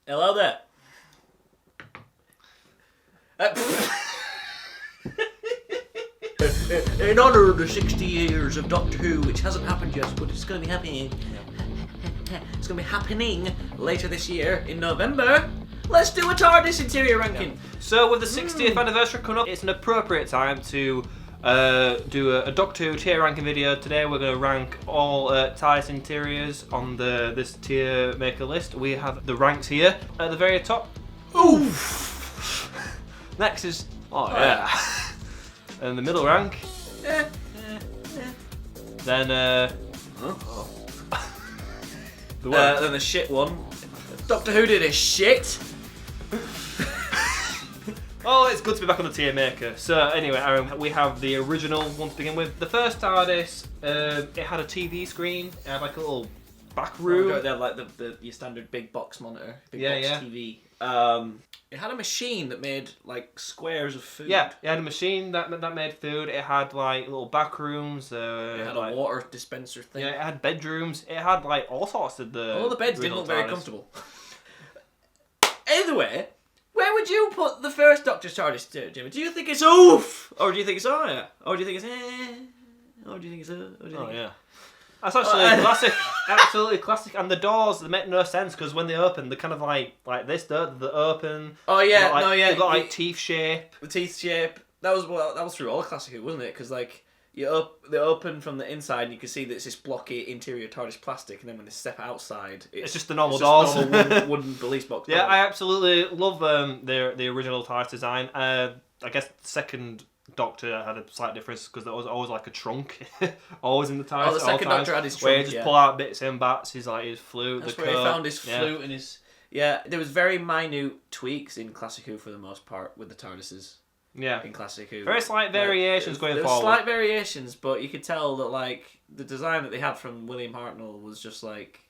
Hello there. In honour of the 60 years of Doctor Who, which hasn't happened yet, but it's going to be happening. It's going to be happening later this year in November. Let's do a TARDIS interior ranking. Yeah. So with the 60th anniversary coming up, it's an appropriate time to do a Doctor Who tier ranking video. Today we're going to rank all TARDIS interiors on this tier maker list. We have the ranks here at the very top. Oof. Next is and the middle rank. Then then the shit one. Doctor Who did a shit. Oh, it's good to be back on the tier maker. So anyway, Aaron, we have the original one to begin with. The first TARDIS, it had a TV screen. It had like a little back room. They had like your standard big box monitor, big box TV. It had a machine that made like squares of food. Yeah, it had a machine that made food. It had like little back rooms. It had a water dispenser thing. Yeah, it had bedrooms. It had like all sorts of the. All the beds didn't look very comfortable. Either way, where would you put the first Doctor's TARDIS, Jimmy? Do you think it's oof, or do you think it's oh yeah, or do you think it's or do you think it's oh yeah? That's actually classic, absolutely classic. And the doors, they make no sense because when they open, they're kind of like this. They open. Oh yeah, They've got like teeth shape. The teeth shape. That was through all classic Who, wasn't it? Because like they open from the inside, and you can see that it's this blocky interior TARDIS plastic, and then when they step outside, it's just the normal doors. Normal wooden police box. Yeah, I absolutely love the original TARDIS design. I guess the second Doctor had a slight difference because there was always like a trunk, always in the TARDIS. Oh, the second Doctor had his trunk. Where he just pull out bits and bats. His his flute. That's where he found his flute and his. Yeah, there was very minute tweaks in Classic Who for the most part with the TARDISes. Yeah, in Classic Who. Very slight variations going forward. Slight variations, but you could tell that like the design that they had from William Hartnell was just like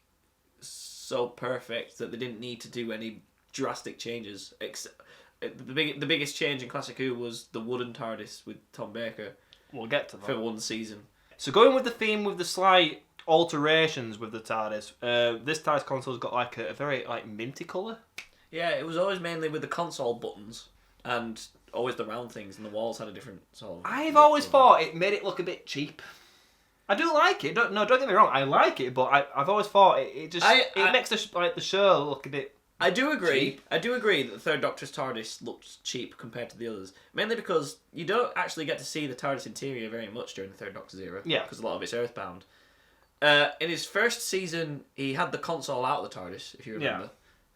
so perfect that they didn't need to do any drastic changes. The biggest change in Classic Who was the wooden TARDIS with Tom Baker. We'll get to that for one season. So going with the theme with the slight alterations with the TARDIS, this TARDIS console's got like a very like minty colour. Yeah, it was always mainly with the console buttons and always the round things, and the walls had a different sort of. I've always thought it made it look a bit cheap. I do like it. Don't get me wrong. I like it, but I've always thought it makes the show look a bit. I do agree. Cheap. I do agree that the third Doctor's TARDIS looked cheap compared to the others. Mainly because you don't actually get to see the TARDIS interior very much during the third Doctor's era. Yeah. Because a lot of it's earthbound. In his first season, he had the console out of the TARDIS, if you remember. Yeah.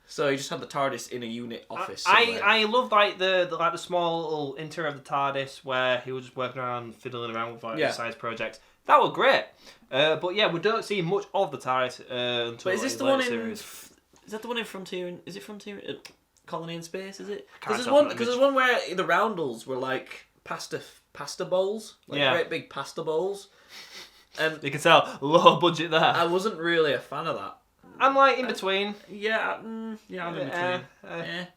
So he just had the TARDIS in a unit office. I love like the small little interior of the TARDIS where he was just working around, fiddling around with like science projects. That was great. But yeah, we don't see much of the TARDIS until. But is this the one in? Is that the one in Frontier? Is it Frontier? Colony in Space? Is it? Because there's one where the roundels were like pasta bowls, like great big pasta bowls. And you can tell low budget there. I wasn't really a fan of that. I'm like in between. I'm in between.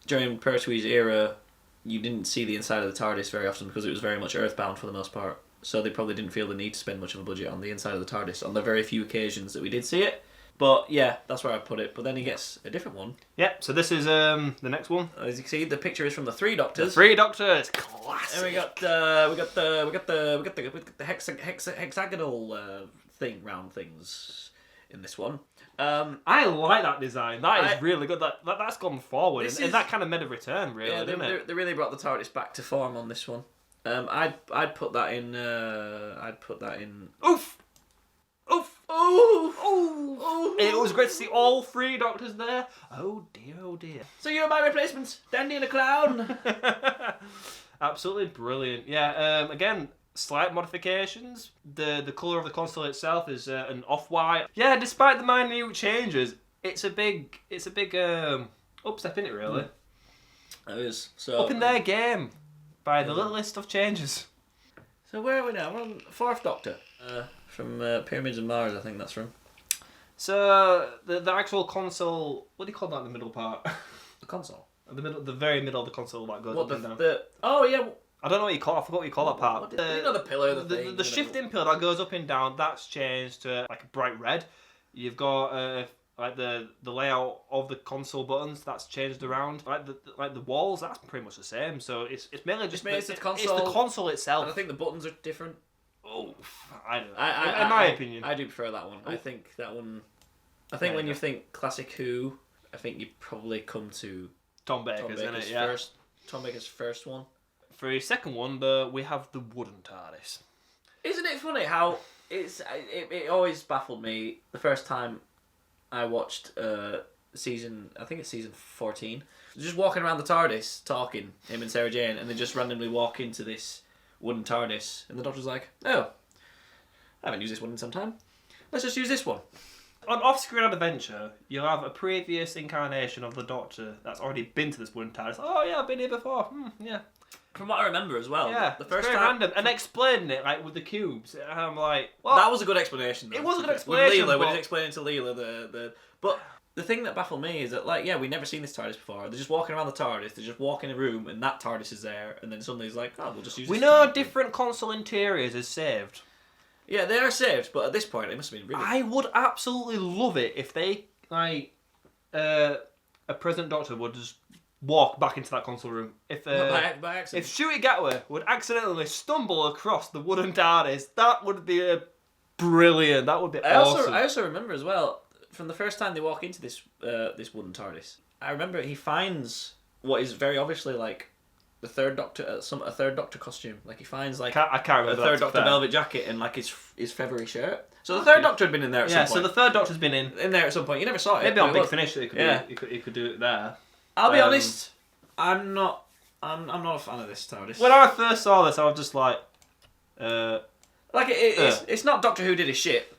During Pertwee's era, you didn't see the inside of the TARDIS very often because it was very much earthbound for the most part. So they probably didn't feel the need to spend much of a budget on the inside of the TARDIS on the very few occasions that we did see it. But yeah, that's where I put it. But then he gets a different one. Yep. So this is the next one. As you can see, the picture is from the Three Doctors. The Three Doctors, classic. And we got the hexagonal round things in this one. I like that design. That is really good. That's gone forward, and that kind of made a return, really, didn't it? They really brought the TARDIS back to form on this one. I'd put that in. Oof. Oof! Oh! It was great to see all three Doctors there. Oh dear. So you're my replacement, Dandy and a Clown. Absolutely brilliant. Yeah. Again, slight modifications. The colour of the console itself is an off-white. Yeah. Despite the minute changes, it's a big upstep in it, really. It is. So up in their game by the littlest of changes. So where are we now? We're on Fourth Doctor. From Pyramids of Mars, I think that's from. So the actual console, what do you call that in the middle part? The console. The very middle of the console that goes up and down. Oh yeah. I don't know what you call. I forgot what you call that part. The pillar. The shifting pillar that goes up and down. That's changed to like a bright red. You've got like the layout of the console buttons that's changed around. Like the walls, that's pretty much the same. So it's mainly just it's the console. It's the console itself. And I think the buttons are different. Oh, I don't know. In my opinion, I do prefer that one. I think that one. I think when you think classic Who, I think you probably come to Tom Baker's in it. Yeah. Tom Baker's first one. For his second one, we have the wooden TARDIS. Isn't it funny how it always baffled me the first time I watched season 14. Just walking around the TARDIS talking, him and Sarah Jane, and they just randomly walk into this wooden TARDIS, and the Doctor's like, "Oh, I haven't used this one in some time. Let's just use this one." On Off-Screen Adventure, you'll have a previous incarnation of the Doctor that's already been to this wooden TARDIS. Oh yeah, I've been here before. Yeah. From what I remember as well. Yeah, the first very time random. And explaining it like with the cubes. And I'm like, well, that was a good explanation. Though. It was a good explanation. With Leela, when he's explaining to Leela but the thing that baffled me is that we've never seen this TARDIS before. They're just walking around the TARDIS. They just walk in a room and that TARDIS is there, and then suddenly he's like, "Oh, we'll just use." We this know TARDIS. different console interiors is saved. Yeah, they are saved, but at this point it must have been really. I would absolutely love it if they a present Doctor would just walk back into that console room. If by accident. If Ncuti Gatwa would accidentally stumble across the wooden TARDIS, that would be brilliant. That would be awesome. I also remember as well from the first time they walk into this wooden TARDIS. I remember he finds what is very obviously like the third Doctor, a third Doctor costume. Like he finds like I can't remember a third Doctor velvet jacket and like his feathery shirt. So the third Doctor had been in there at some point. Yeah, so the third Doctor's been in there at some point. You never saw it. Maybe on Big Finish he could do it there. I'll be honest. I'm not a fan of this TARDIS. When I first saw this, I was just like, it's not Doctor Who did his shit.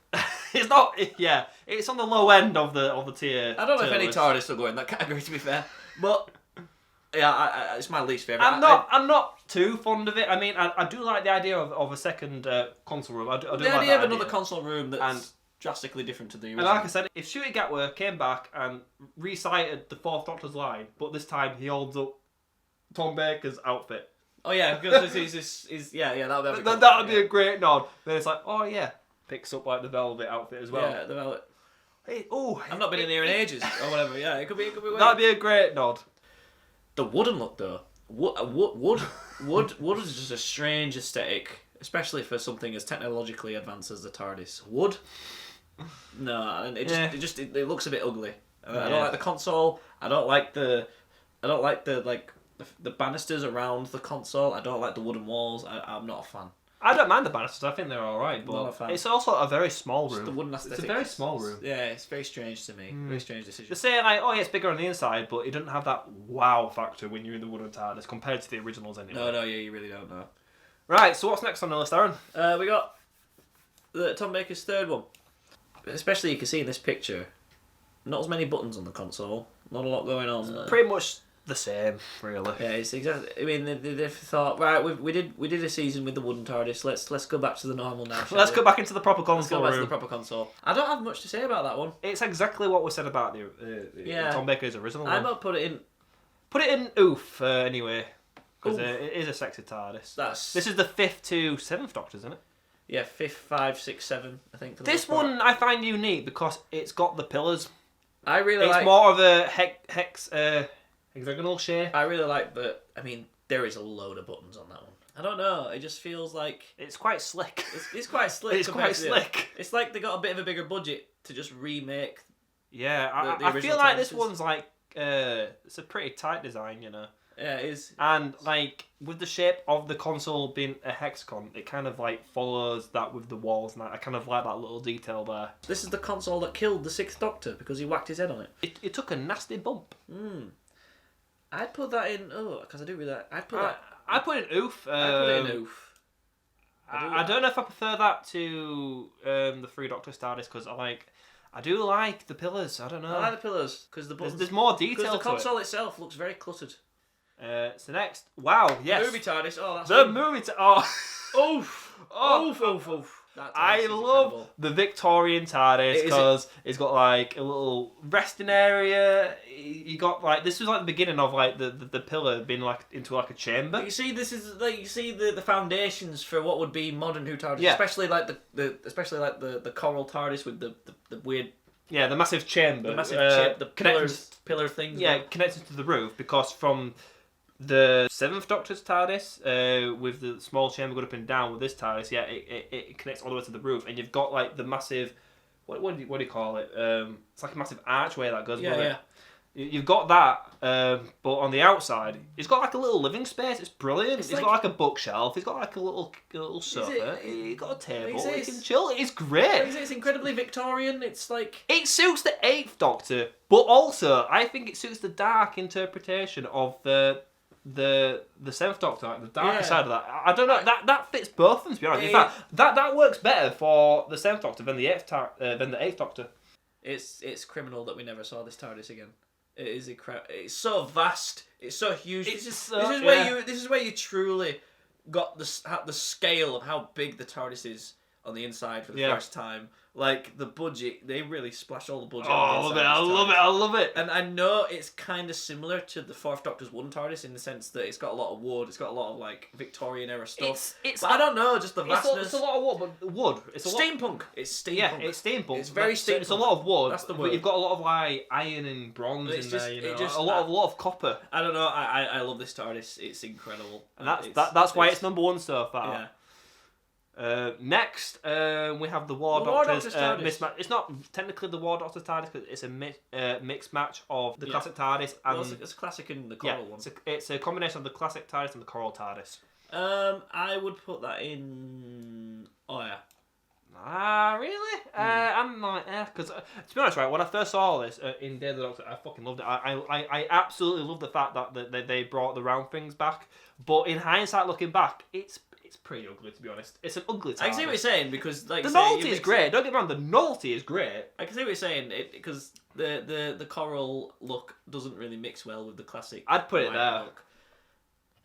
It's not. Yeah, it's on the low end of the tier. I don't know if any TARDIS will go in that category, to be fair, but yeah, it's my least favourite. I'm not too fond of it. I mean, I do like the idea of a second console room. I do the like idea of that another console room that's drastically different to the original. And like I said, if Ncuti Gatwa came back and recited the Fourth Doctor's line, but this time he holds up Tom Baker's outfit. Oh yeah, because that would be a great nod. Then it's like, oh yeah, picks up like the velvet outfit as well. Yeah, the velvet. Hey, I've not been in here in ages or whatever. Yeah, it could be. That'd be a great nod. The wooden look though, wood is just a strange aesthetic, especially for something as technologically advanced as the TARDIS. Wood. No, and it looks a bit ugly. I don't like the console. I don't like the banisters around the console. I don't like the wooden walls. I'm not a fan. I don't mind the banisters. I think they're all right, but it's also a very small room. Just the wooden aesthetic. It's a very small room. Yeah, it's very strange to me. Very strange decision. They say like, oh yeah, it's bigger on the inside, but it doesn't have that wow factor when you're in the wooden TARDIS compared to the originals anyway. No, yeah, you really don't know. Right, so what's next on the list, Aaron? We got the Tom Baker's third one. Especially you can see in this picture, not as many buttons on the console, not a lot going on. Pretty much the same, really. Yeah, it's exactly. I mean, they thought, right, we did a season with the wooden TARDIS. Let's go back to the normal now. Let's go back into the proper console. Let's go back to the proper console. I don't have much to say about that one. It's exactly what we said about the Tom Baker's original one. I'm gonna put it in oof anyway, because it is a sexy TARDIS. This is the 5th to 7th Doctors, isn't it? Yeah, 5th, 5, 6, 7, I think. This one I find unique because it's got the pillars. I really It's more of a hex hexagonal shape. I really like I mean, there is a load of buttons on that one. I don't know. It just feels like it's quite slick. It's quite slick. It's quite slick. It's like they got a bit of a bigger budget to just remake. Yeah, I feel like this one's like it's a pretty tight design, you know. Yeah, it is. And like with the shape of the console being a hexagon, it kind of like follows that with the walls, and I kind of like that little detail there. This is the console that killed the 6th Doctor because he whacked his head on it. It took a nasty bump. I'd put that in. Because I do with that. I put in oof. I put it in oof. I don't know if I prefer that to the 3 Doctor TARDIS because I do like the pillars. I don't know. I like the pillars because there's more detail. Because the console itself looks very cluttered. So next, wow, yes, the movie TARDIS. Oh, that's the movie. Oof. I love the Victorian TARDIS because it's got like a little resting area. You got like this was like the beginning of like the pillar being like into like a chamber. You see, this is like you see the foundations for what would be modern Who TARDIS, yeah. especially like the coral TARDIS with the weird Yeah, the massive chamber. The massive the pillar things. Yeah, connected to the roof, because from the 7th Doctor's TARDIS, with the small chamber going up and down with this TARDIS, yeah, it connects all the way to the roof, and you've got like the massive, what do you call it? It's like a massive archway that goes above it. You've got that, but on the outside, it's got like a little living space. It's brilliant. It's got like a bookshelf. It's got like a little sofa. It's got a table. You can chill. It's great. It's incredibly Victorian. It's like it suits the 8th Doctor, but also I think it suits the dark interpretation of the 7th Doctor, like the darker side of that. I don't know. That fits both of them, to be honest. In fact, that works better for the 7th Doctor than the 8th Doctor. It's criminal that we never saw this TARDIS again. It is incredible. It's so vast. It's so huge. This is where you truly got the scale of how big the TARDIS is on the inside for the first time. Like the budget, they really splashed all the budget. Oh, I love it. And I know it's kind of similar to the 4th Doctor's 1 TARDIS in the sense that it's got a lot of wood. It's got a lot of like Victorian era stuff. But I don't know, just the vastness. It's a lot of wood, but wood. It's steampunk. It's steampunk. Yeah, it's steampunk. It's very steampunk. It's a lot of wood. That's the word. But you've got a lot of like iron and bronze in there. You know, a lot of copper. I don't know. I love this TARDIS. It's incredible. And that's why it's number 1 so far. Yeah. Next, we have the War Doctor's mismatch. It's not technically the War Doctor's TARDIS because it's a mixed match of the classic TARDIS and it's a classic and the coral one. It's a combination of the classic TARDIS and the coral TARDIS. I would put that in. Oh yeah. Really? I'm like, because to be honest, right, when I first saw this in Day of the Doctor, I fucking loved it. I absolutely love the fact that they brought the round things back. But in hindsight, looking back, it's pretty ugly, to be honest. It's an ugly TARDIS. I can see what you're saying, because like the novelty is great. Don't get me wrong, the novelty is great. I can see what you're saying, because the coral look doesn't really mix well with the classic. I'd put it there. Look.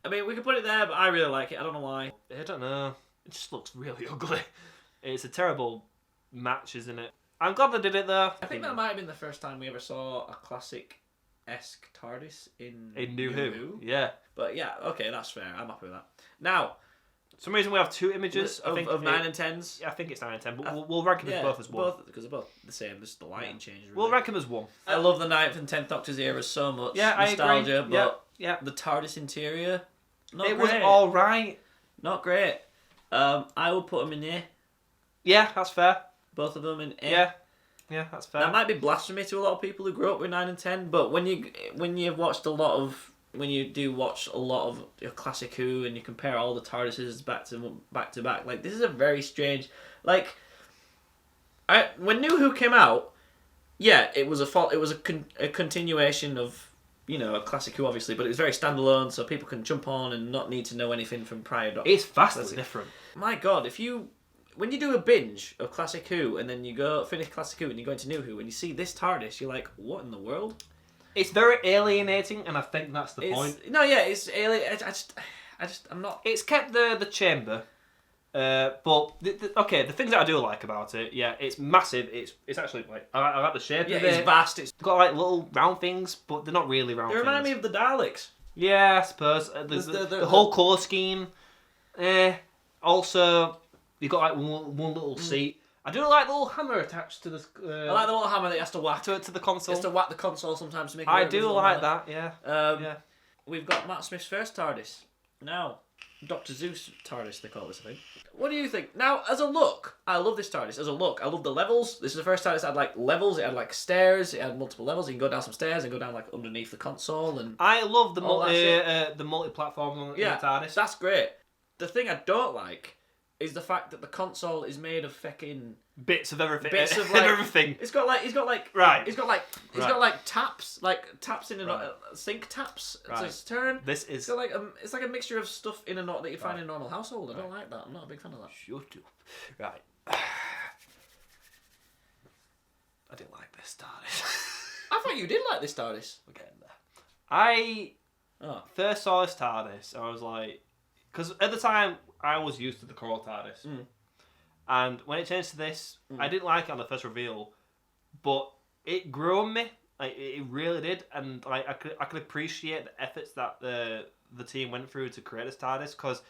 I mean, we could put it there, but I really like it. I don't know why. I don't know. It just looks really ugly. It's a terrible match, isn't it? I'm glad they did it though. I think that might have been the first time we ever saw a classic-esque TARDIS in New Who. Yeah. But yeah, okay, that's fair. I'm happy with that. Now, for some reason we have 2 images of 9 and 10s. I think it's 9 and 10, but we'll rank them as both as 1. Because they're both the same. Just the lighting changes. Really. We'll rank them as 1. I love the 9th and 10th Doctor's era so much. Yeah, nostalgia, I agree. But the TARDIS interior, it was all right. Not great. I would put them in A. Yeah, that's fair. Both of them in A. Yeah, that's fair. That might be blasphemy to a lot of people who grew up with 9 and 10, but when you do watch a lot of your classic Who and you compare all the TARDISes back to back, like this is a very strange, like, when New Who came out, yeah, it was a continuation of, you know, a classic Who obviously, but it was very standalone, so people can jump on and not need to know anything from prior Doctors. It's vastly different. My God, when you do a binge of Classic Who and then you go finish Classic Who and you go into New Who and you see this TARDIS, you're like, what in the world? It's very alienating, and I think that's the point. No, yeah, it's alien. I'm not. It's kept the chamber, but the things that I do like about it, yeah, it's massive. It's actually like I like the shape of it. It's vast. It's got like little round things, but they're not really round. They remind me of the Daleks. Yeah, I suppose the whole colour scheme. Also, you've got like one little seat. I do like the little hammer attached to the. I like the little hammer that you have to whack to the console. Just to whack the console sometimes to make it. I do like that. Yeah. We've got Matt Smith's first TARDIS. Now, Dr. Zeus TARDIS, they call this, I think. What do you think? Now, as a look, I love this TARDIS. As a look, I love the levels. This is the first TARDIS that had like levels. It had like stairs. It had multiple levels. You can go down some stairs and go down like underneath the console. And I love the multi-platform on the TARDIS. That's great. The thing I don't like is the fact that the console is made of fucking bits of everything. Bits of like, everything. He's got like taps in a sink taps. Right. So it's turn. This is it's like a mixture of stuff in a knot that you find in a normal household. I don't like that. I'm not a big fan of that. Shut up. Right. I didn't like this TARDIS. I thought you did like this TARDIS. We're getting there. I first saw this TARDIS. I was like, because at the time I was used to the coral TARDIS, and when it changed to this, I didn't like it on the first reveal, but it grew on me. Like it really did, and like I could appreciate the efforts that the team went through to create this TARDIS, because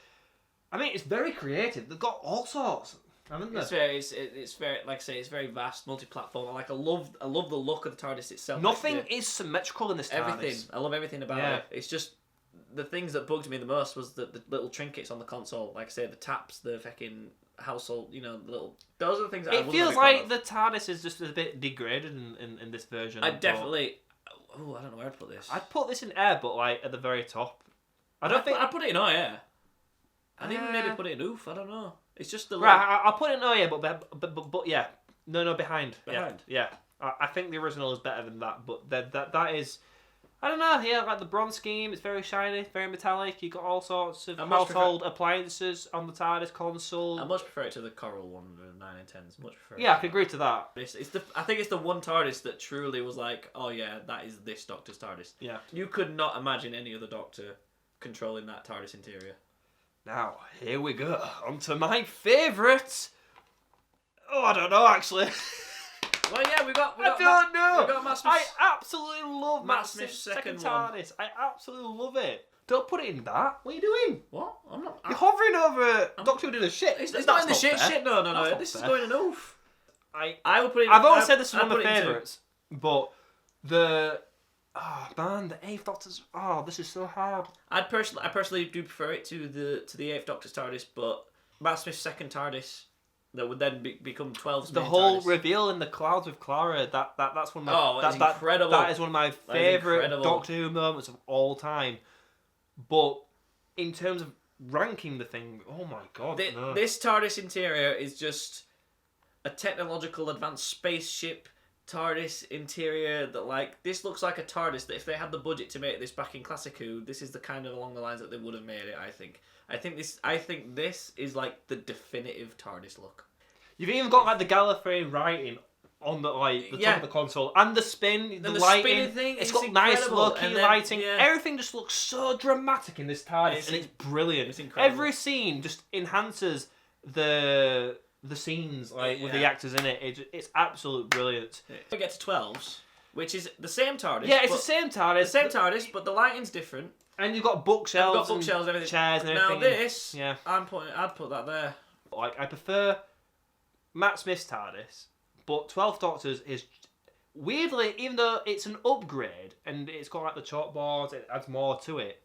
I mean it's very creative. They've got all sorts. haven't they? It's very, like I say, it's very vast, multi-platform. Like I love the look of the TARDIS itself. Nothing like is symmetrical in this TARDIS. Everything. I love everything about it. It's just the things that bugged me the most was the little trinkets on the console. Like I say, the taps, the fucking household. You know, the little. Those are the things that it feels like the TARDIS is just a bit degraded in this version. I definitely. Oh, I don't know where I'd put this. I'd put this in air, but like at the very top. I'd put it in air. I'd even maybe put it in oof. I don't know. It's just the right. I'll put it in oh yeah, but yeah, no behind. Yeah. I think the original is better than that, but that is. I don't know. Yeah, like the bronze scheme, it's very shiny, very metallic. You got all sorts of household appliances on the TARDIS console. I much prefer it to the coral one, the 9 and 10s. Much prefer. Yeah, I can agree to that. I think it's the one TARDIS that truly was like, oh yeah, that is this Doctor's TARDIS. Yeah. You could not imagine any other Doctor controlling that TARDIS interior. Now here we go on to my favourite. Oh, I don't know actually. Well, yeah, we got. I don't know. We got Matt Smith's, I absolutely love Matt Smith's second TARDIS. I absolutely love it. Don't put it in that. What are you doing? What? I'm not. You're hovering over Doctor Who did a shit. It's not in the shit. Fair. Shit. No. This is going an oof. I would put it. I've always said this is one of my favourites, but the. Oh man, the 8th Doctor's. Oh, this is so hard. I personally do prefer it to the 8th Doctor's TARDIS, but Matt Smith's second TARDIS that would then become 12's. The whole TARDIS. Reveal in the clouds with Clara. That's one of my. That's incredible. That is one of my favourite Doctor Who moments of all time. But in terms of ranking the thing, oh my god, this TARDIS interior is just a technological advanced spaceship. TARDIS interior that this looks like a TARDIS that if they had the budget to make this back in Classic Who, this is the kind of along the lines that they would have made it. I think this is like the definitive TARDIS look. You've even got the Gallifreyan writing on the top of the console and the spin, the lighting. Thing, it's got nice low-key lighting. Yeah. Everything just looks so dramatic in this TARDIS, and it's brilliant. It's incredible. Every scene just enhances the scenes with the actors in it. It's absolute brilliant. We get to 12s, which is the same TARDIS. Yeah, it's the same TARDIS. The same TARDIS, but the lighting's different. And you've got bookshelves, everything. Chairs and everything. Now this, I'd put that there. I prefer Matt Smith's TARDIS, but 12th Doctor's is weirdly, even though it's an upgrade and it's got the chalkboards, it adds more to it.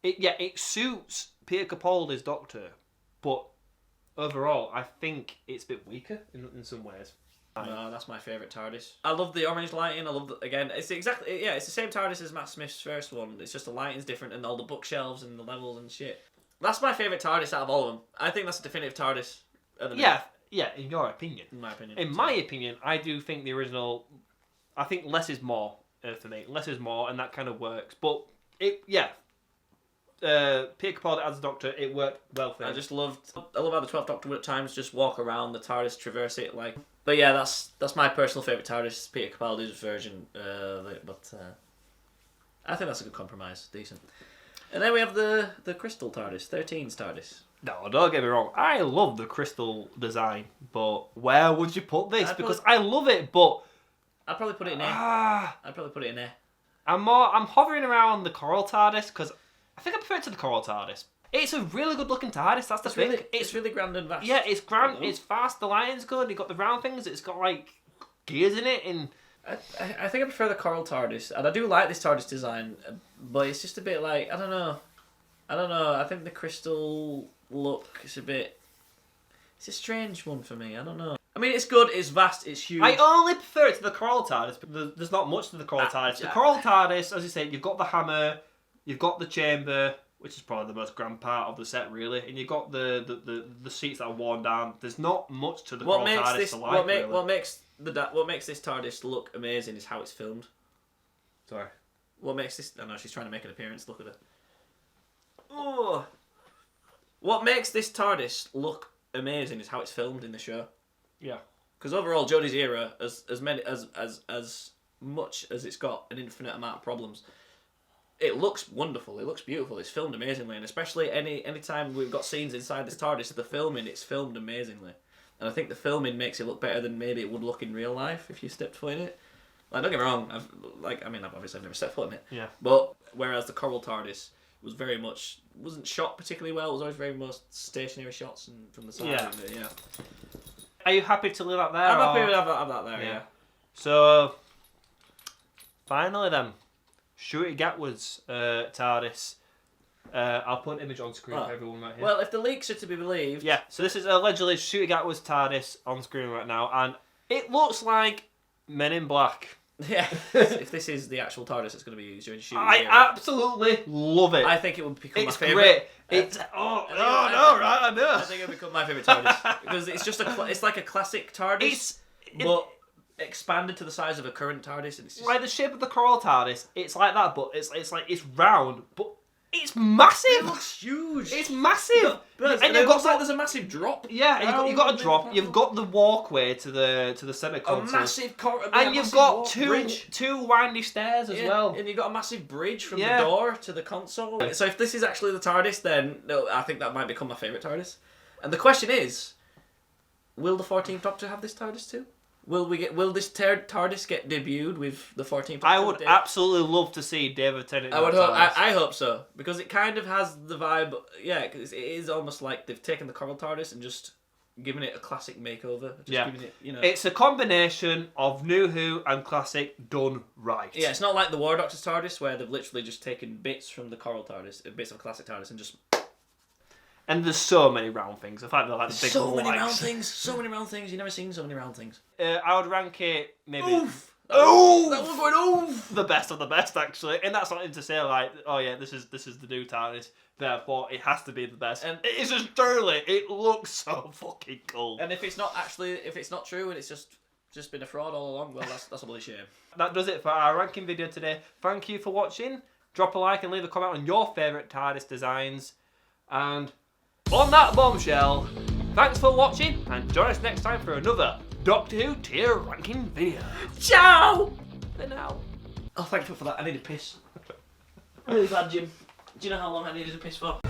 It suits Peter Capaldi's Doctor, but overall, I think it's a bit weaker in some ways. No, that's my favourite TARDIS. I love the orange lighting. I love it's the same TARDIS as Matt Smith's first one. It's just the lighting's different and all the bookshelves and the levels and shit. That's my favourite TARDIS out of all of them. I think that's a definitive TARDIS. Yeah, in your opinion. In my opinion. In my opinion, I do think the original. I think less is more for me. Less is more, and that kind of works. But Peter Capaldi as a Doctor, it worked well for him. I love how the 12th Doctor would at times just walk around the TARDIS, traverse it But yeah, that's my personal favourite TARDIS, Peter Capaldi's version. But I think that's a good compromise, decent. And then we have the Crystal TARDIS, 13's TARDIS. No, don't get me wrong. I love the crystal design, but where would you put this? I love it, but I'd probably put it in there. I'm hovering around the Coral TARDIS because I think I prefer it to the Coral TARDIS. It's a really good looking TARDIS. That's the thing. It's really grand and vast. Yeah, it's grand. It's fast. The lighting's good. You've got the round things. It's got gears in it. And I think I prefer the Coral TARDIS, and I do like this TARDIS design, but it's just a bit I don't know. I think the crystal look is it's a strange one for me. I don't know. I mean, it's good, it's vast, it's huge. I only prefer it to the Coral TARDIS, but there's not much to the Coral TARDIS. The Coral TARDIS, as you said, you've got the hammer, you've got the chamber, which is probably the most grand part of the set, really, and you've got the seats that are worn down. There's not much to the Coral TARDIS to like, really. What makes this TARDIS look amazing is how it's filmed. Sorry. What makes this... I know, she's trying to make an appearance. Look at her. Oh... What makes this TARDIS look amazing is how it's filmed in the show. Yeah. Because overall, Jodie's era, as much as it's got an infinite amount of problems, it looks wonderful. It looks beautiful. It's filmed amazingly, and especially any time we've got scenes inside this TARDIS, it's filmed amazingly. And I think the filming makes it look better than maybe it would look in real life if you stepped foot in it. Don't get me wrong. I've obviously never stepped foot in it. Yeah. But whereas the Coral TARDIS, was very much wasn't shot particularly well. It was always very much stationary shots and from the side. Yeah. Of it, yeah. Are you happy to leave that there? I'm happy or- with have that there. Yeah. So, finally then, Shooty Gatwood's TARDIS. I'll put an image on screen for everyone right here. Well, if the leaks are to be believed, Yeah, so this is allegedly Shooty Gatwood's TARDIS on screen right now, and it looks like Men in Black. yeah. If this is the actual TARDIS that's going to be used during the shooting, I absolutely love it. I think it would become It's my favourite. great. It's I know. I think it would become my favourite TARDIS because it's just it's like a classic TARDIS, but expanded to the size of a current TARDIS. And it's just... Like the shape of the coral TARDIS, it's like that, but it's like it's round, but it's massive. It looks huge. It's massive. And you've got there's a massive drop. Yeah, you've got a drop. You've got the walkway to the centre console. A massive and you've got two windy stairs as well. And you've got a massive bridge from the door to the console. So if this is actually the TARDIS, then no, I think that might become my favourite TARDIS. And the question is, will the 14th Doctor have this TARDIS too? Will this TARDIS get debuted with the 14th Doctor? I would absolutely love to see David Tennant. I hope so, because it kind of has the vibe. Yeah, because it is almost like they've taken the coral TARDIS and just given it a classic makeover. Giving it, It's a combination of New Who and classic done right. Yeah, it's not like the War Doctor's TARDIS where they've literally just taken bits from the coral TARDIS, bits of classic TARDIS, and just. And there's so many round things. I find they're like the big so many round things. You've never seen so many round things. I would rank it maybe. Oof! That was going oof! The best of the best, actually, and that's not to say like, oh yeah, this is the new TARDIS. Therefore, it has to be the best. And it's just truly, it looks so fucking cool. And if it's not true, and it's just been a fraud all along, well, that's a bloody shame. That does it for our ranking video today. Thank you for watching. Drop a like and leave a comment on your favourite TARDIS designs. And on that bombshell, thanks for watching, and join us next time for another Doctor Who tier ranking video. Ciao! For now. Oh, thank you for that. I need a piss. Really bad, Jim. Do you know how long I needed to piss for?